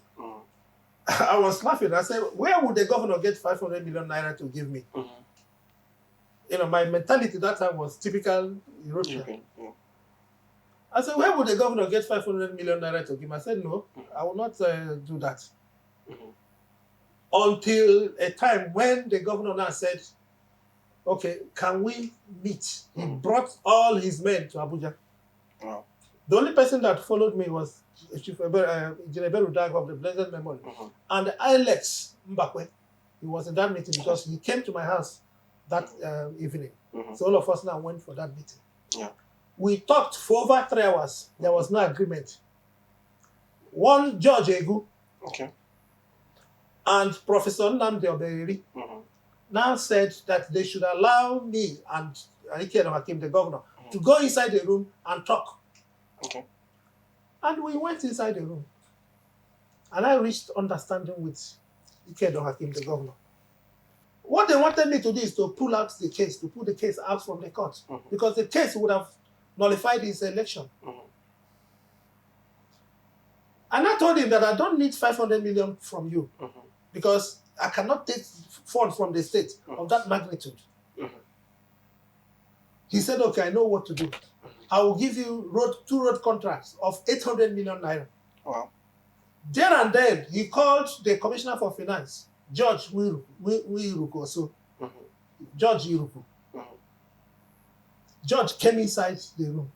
I was laughing. I said, where would the governor get 500 million naira to give me? You know, my mentality that time was typical European. I said, where would the governor get 500 million naira to give me? I said, no, I will not do that. Until a time when the governor now said, okay, can we meet? He brought all his men to Abuja. Wow. The only person that followed me was Chief Jeneberu Dag of the Blessed Memory. And Alex Mbakwe. He was in that meeting because he came to my house that evening. So all of us now went for that meeting. Yeah. We talked for over 3 hours. There was no agreement. One George Egu and Professor Nnamdi Oberiri now said that they should allow me and Ihekweme, the governor, to go inside the room and talk. Okay. And we went inside the room. And I reached understanding with Ihekweme, the governor. What they wanted me to do is to pull out the case, to pull the case out from the court. Because the case would have nullified his election. And I told him that I don't need 500 million from you. Because I cannot take funds from the state of that magnitude. He said, okay, I know what to do. I will give you 2 road contracts of 800 million naira. Wow. There and then, he called the Commissioner for Finance, George Wiruku also. George Wiruku. George came inside the room.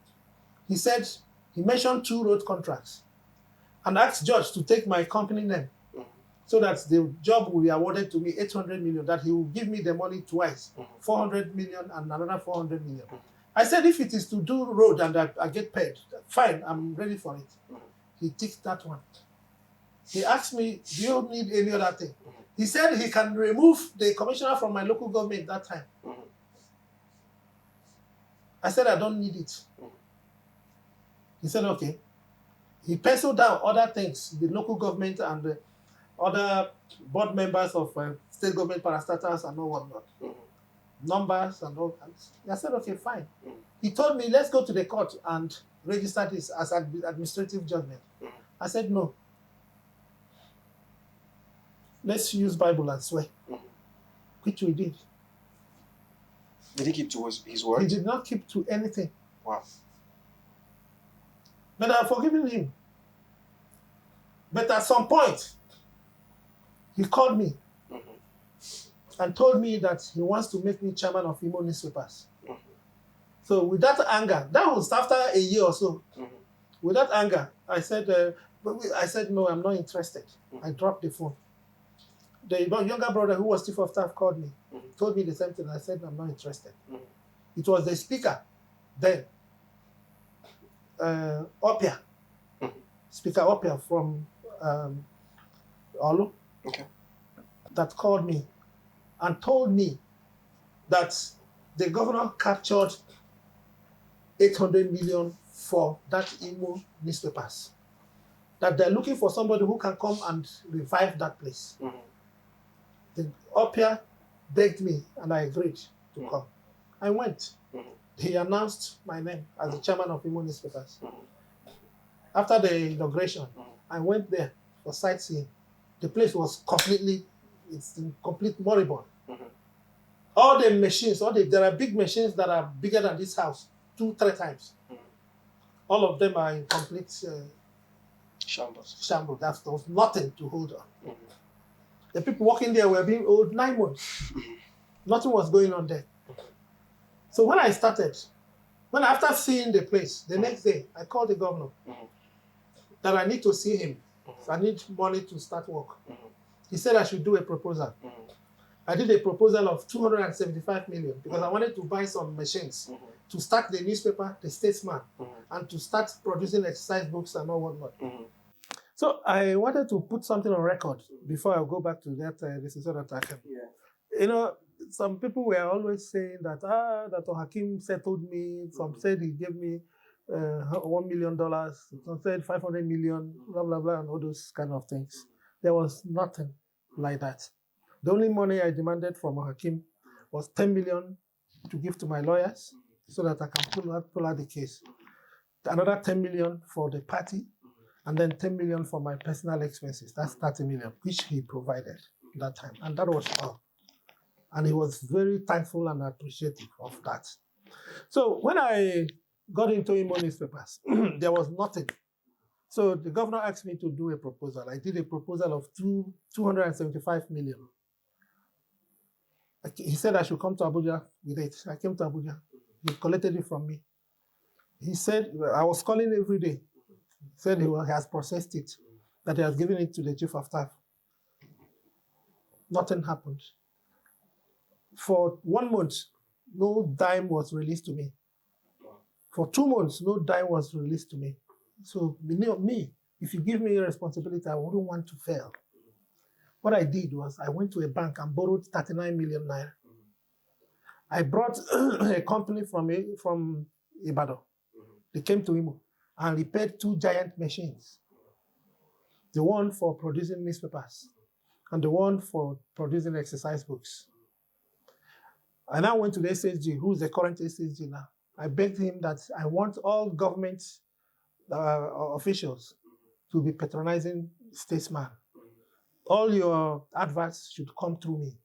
He said, he mentioned 2 road contracts and asked George to take my company name so that the job will be awarded to me 800 million, that he will give me the money twice, 400 million and another 400 million. I said, if it is to do road and I get paid, fine, I'm ready for it. He ticked that one. He asked me, do you need any other thing? He said he can remove the commissioner from my local government that time. I said, I don't need it. He said, okay. He penciled down other things, the local government and the other board members of state government parastatals and all whatnot. Numbers and all that. I said, okay, fine. He told me, let's go to the court and register this as an administrative judgment. I said, no. Let's use Bible and swear. Which we did. Did he keep to his word? He did not keep to anything. Wow. But I've forgiven him. But at some point, he called me and told me that he wants to make me chairman of Imo newspapers. So with that anger, that was after a year or so. With that anger, I said, no, I'm not interested. I dropped the phone. The younger brother who was chief of staff called me, told me the same thing. I said, I'm not interested. It was the speaker then, Opia, Speaker Opia from Olu, that called me and told me that the governor captured 800 million for that Imo newspapers. That they're looking for somebody who can come and revive that place. The Opia begged me and I agreed to come. I went. He announced my name as the chairman of Imo newspapers. After the inauguration, I went there for sightseeing. The place was it's in complete moribund. All the machines, there are big machines that are bigger than this house, 2-3 times. All of them are in complete shambles. There was nothing to hold on. The people working there were being owed 9 months. Nothing was going on there. So when I started, after seeing the place, the next day, I called the governor that I need to see him. So I need money to start work. He said I should do a proposal. I did a proposal of 275 million because I wanted to buy some machines to start the newspaper, The Statesman, and to start producing exercise books and all whatnot. So I wanted to put something on record before I go back to that. This is what I can. You know, some people were always saying that Dr. Hakim settled me. Some said he gave me $1 million. Some said 500 million, blah blah blah, and all those kind of things. There was nothing like that. The only money I demanded from Hakim was 10 million to give to my lawyers so that I can pull out the case. Another 10 million for the party, and then 10 million for my personal expenses. That's 30 million, which he provided that time. And that was all. And he was very thankful and appreciative of that. So when I got into Imo newspapers, there was nothing. So the governor asked me to do a proposal. I did a proposal of 275 million. He said I should come to Abuja with it. I came to Abuja. He collected it from me. He said, I was calling every day. He said he has processed it, that he has given it to the chief of staff. Nothing happened. For 1 month, no dime was released to me. For 2 months, no dime was released to me. So me, if you give me a responsibility, I wouldn't want to fail. What I did was I went to a bank and borrowed 39 million naira. I brought a company from Ibadan. They came to Imo and repaired 2 giant machines. The one for producing newspapers and the one for producing exercise books. I now went to the SSG, who is the current SSG now. I begged him that I want all government officials to be patronizing Statesman. All your adverts should come through me.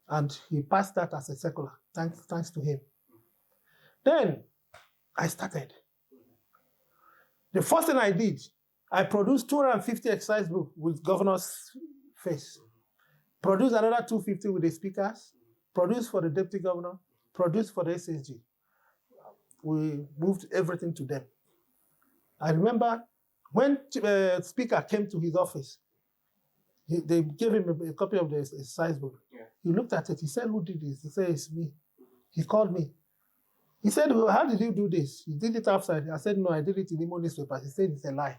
And he passed that as a circular, thanks to him. Then I started. The first thing I did, I produced 250 exercise books with governor's face. Produced another 250 with the speakers. Produced for the deputy governor. Produced for the SSG. We moved everything to them. I remember when the speaker came to his office, they gave him a copy of the exercise book. Yeah. He looked at it. He said, "Who did this?" He said, "It's me." He called me. He said, "Well, how did you do this? You did it outside." I said, "No, I did it in Imo newspaper." He said, "It's a lie."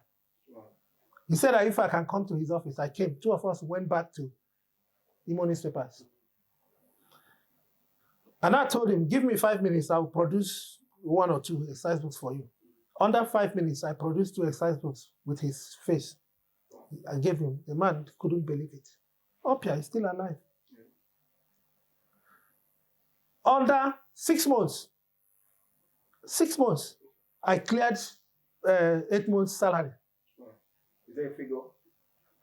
Wow. He said that if I can come to his office, I came. 2 of us went back to Imo newspapers. And I told him, "Give me 5 minutes, I'll produce 1 or 2 exercise books for you." Under 5 minutes, I produced 2 exercise books with his face. I gave him. The man couldn't believe it. Opia is still alive. Yeah. Under 6 months, I cleared 8 months' salary. Is there a figure?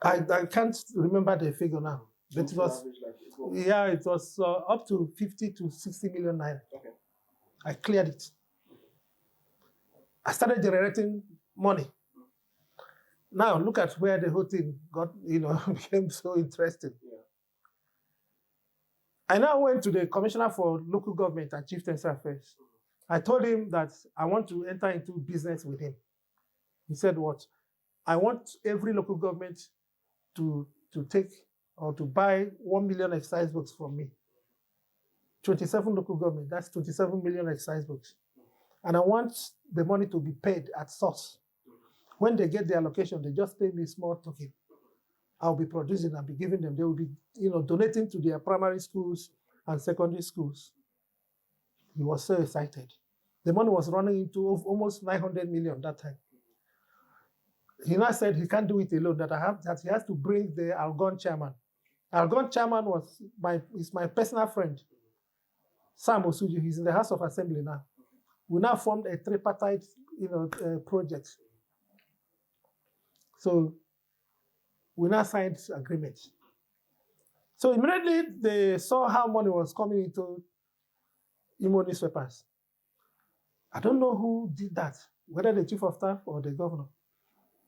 I can't remember the figure now. But it was, it was up to 50 to 60 million naira. Okay. I cleared it. I started generating money. Now look at where the whole thing got, became so interesting. Yeah. I now went to the Commissioner for Local Government and Chieftaincy Affairs. I told him that I want to enter into business with him. He said, "What? I want every local government to take or to buy 1 million exercise books from me. 27 local government, that's 27 million exercise books. And I want the money to be paid at source. When they get the allocation, they just pay me small token. I'll be producing and be giving them. They will be, donating to their primary schools and secondary schools." He was so excited. The money was running into almost 900 million that time. He now said he can't do it alone, that he has to bring the Algon chairman. Algon chairman is my personal friend, Sam Osuji. He's in the House of Assembly now. We now formed a tripartite, project. So we now signed agreement. So immediately they saw how money was coming into Imo newspapers. I don't know who did that, whether the chief of staff or the governor.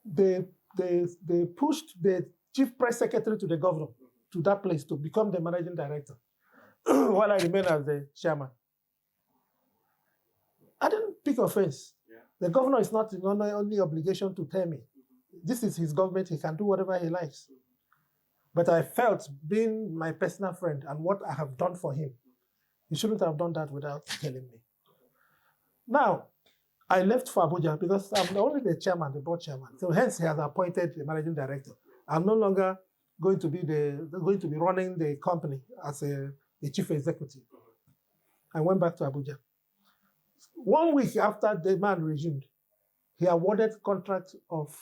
They pushed the chief press secretary to the governor to that place to become the managing director, while I remain as the chairman. I didn't pick offense. Yeah. The governor is not in only obligation to tell me. This is his government, he can do whatever he likes. But I felt, being my personal friend and what I have done for him, he shouldn't have done that without telling me. Now, I left for Abuja because I'm only the chairman, the board chairman. So hence he has appointed the managing director. I'm no longer going to be running the company as a chief executive. I went back to Abuja. 1 week after the man resumed, he awarded contract of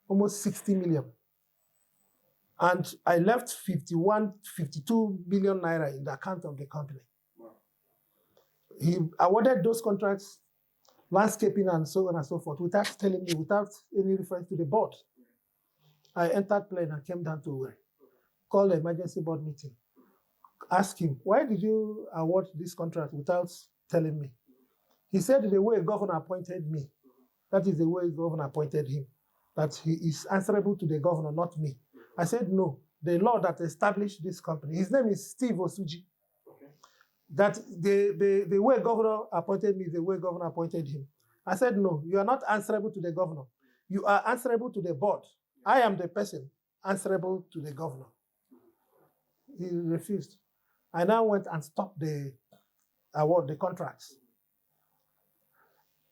almost 60 million. And I left 52 million naira in the account of the company. Wow. He awarded those contracts, landscaping and so on and so forth, without telling me, without any reference to the board. I entered plane and came down to Owerri, called the emergency board meeting, asked him, why did you award this contract without telling me? He said the way governor appointed me, that is the way governor appointed him, that he is answerable to the governor, not me. I said, no, the law that established this company, his name is Steve Osuji, okay. That the way governor appointed me, the way governor appointed him. I said, no, you are not answerable to the governor. You are answerable to the board. I am the person answerable to the governor. He refused. I now went and stopped the award, the contracts.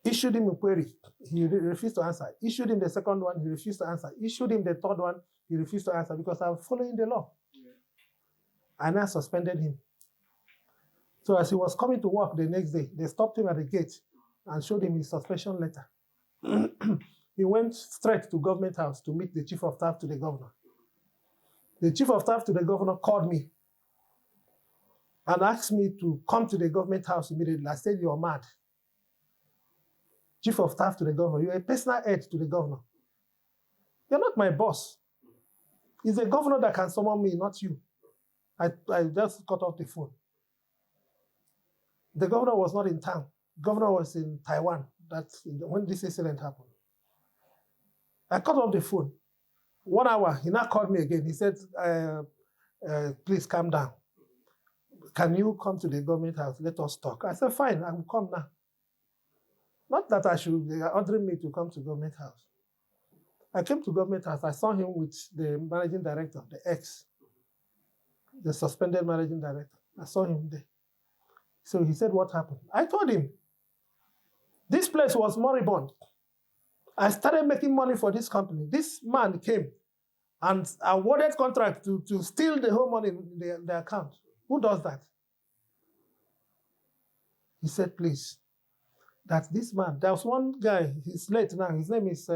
Issued him a query, he refused to answer. Issued him the second one, he refused to answer. Issued him the third one, he refused to answer because I was following the law. Yeah. And I suspended him. So as he was coming to work the next day, they stopped him at the gate and showed him his suspension letter. He went straight to Government House to meet the chief of staff to the governor. The chief of staff to the governor called me and asked me to come to the Government House immediately. I said, you're mad. Chief of staff to the governor, you're a personal aide to the governor. You're not my boss. It's the governor that can summon me, not you. I just cut off the phone. The governor was not in town. The governor was in Taiwan. That's when this incident happened. I cut off the phone. 1 hour, he now called me again. He said, please calm down. Can you come to the Government House? Let us talk. I said, fine, I will come now. Not that they are ordering me to come to Government House. I came to Government House. I saw him with the managing director, the ex, the suspended managing director. I saw him there. So he said, what happened? I told him, this place was moribund. I started making money for this company. This man came and awarded contract to steal the whole money in the account. Who does that? He said, please, that this man, there was one guy, he's late now, his name is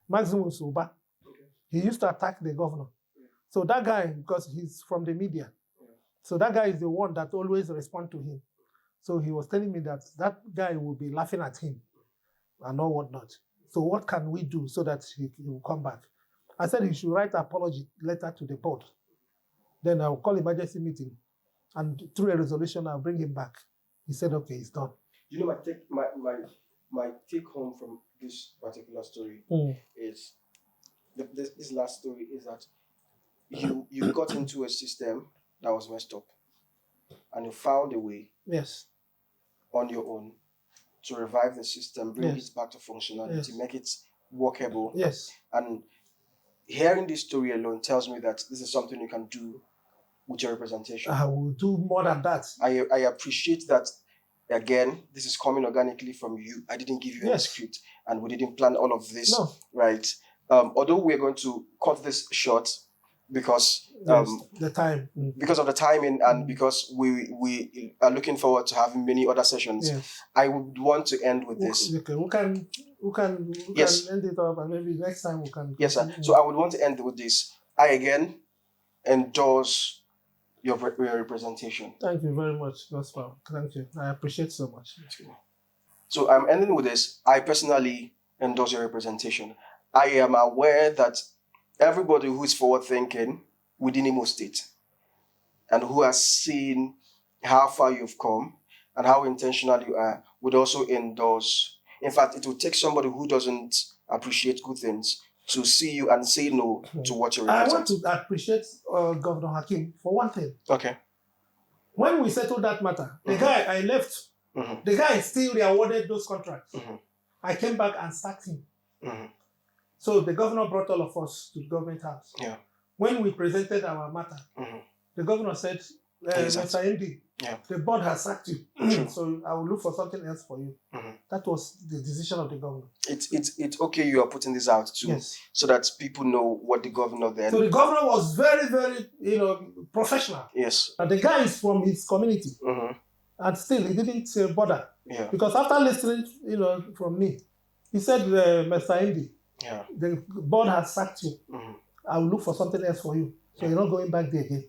Maximus Uba. Okay. He used to attack the governor. Yeah. So that guy, because he's from the media, yeah. So that guy is the one that always responds to him. So he was telling me that that guy will be laughing at him and all whatnot. So what can we do so that he will come back? I said he should write an apology letter to the board. Then I'll call emergency meeting, and through a resolution, I'll bring him back. He said, okay, it's done. You know, my take home from this particular story is this last story is that you got into a system that was messed up, and you found a way, yes, on your own to revive the system, bring it back to functionality, make it workable. Yes. And hearing this story alone tells me that this is something you can do with your representation. I will do more than that. I appreciate that. Again, this is coming organically from you. I didn't give you any script, and we didn't plan all of this, right? Although we're going to cut this short because the time, because of the timing, and because we are looking forward to having many other sessions. Yes. I would want to end with this. Okay, we can end it up, and maybe next time we can. Yes, sir. So I would want to end with this. I again endorse your representation. Thank you very much, Gospel. Thank you. I appreciate so much. So I'm ending with this. I personally endorse your representation. I am aware that everybody who is forward thinking within Imo State and who has seen how far you've come and how intentional you are would also endorse. In fact, it would take somebody who doesn't appreciate good things to see you and say no to what you I want represent. to appreciate Governor Hakim for one thing. Okay. When we settled that matter, the guy I left, the guy still awarded those contracts. I came back and sacked him. So the governor brought all of us to the government house. Yeah. When we presented our matter, the governor said, Mr. ND, the board has sacked you, so I will look for something else for you. That was the decision of the governor. It's okay you are putting this out too, yes, so that people know what the governor then. So the governor was very, very, professional. Yes. And the guy is from his community, and still he didn't bother. Yeah. Because after listening, from me, he said, Mr. ND, the board has sacked you. I will look for something else for you. So you're not going back there again.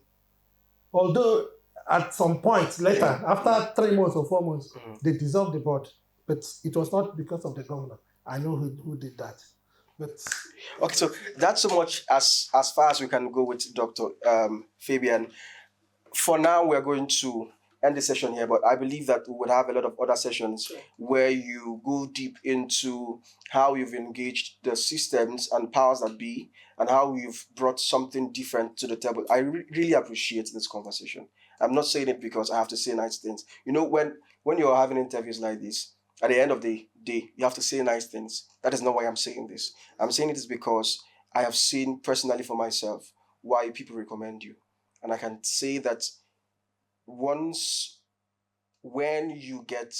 Although at some point later, after 3 months or 4 months, they dissolved the board. But it was not because of the governor. I know who did that. But okay, so that's so much as far as we can go with Dr. Fabian. For now, we're going to end the session here, but I believe that we would have a lot of other sessions where you go deep into how you've engaged the systems and powers that be and how you've brought something different to the table. I really appreciate this conversation. I'm not saying it because I have to say nice things. When you're having interviews like this, at the end of the day, you have to say nice things. That is not why I'm saying this. I'm saying it is because I have seen personally for myself why people recommend you. And I can say that when you get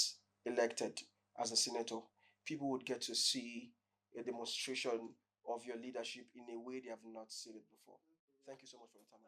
elected as a senator, people would get to see a demonstration of your leadership in a way they have not seen it before. Thank you so much for your time.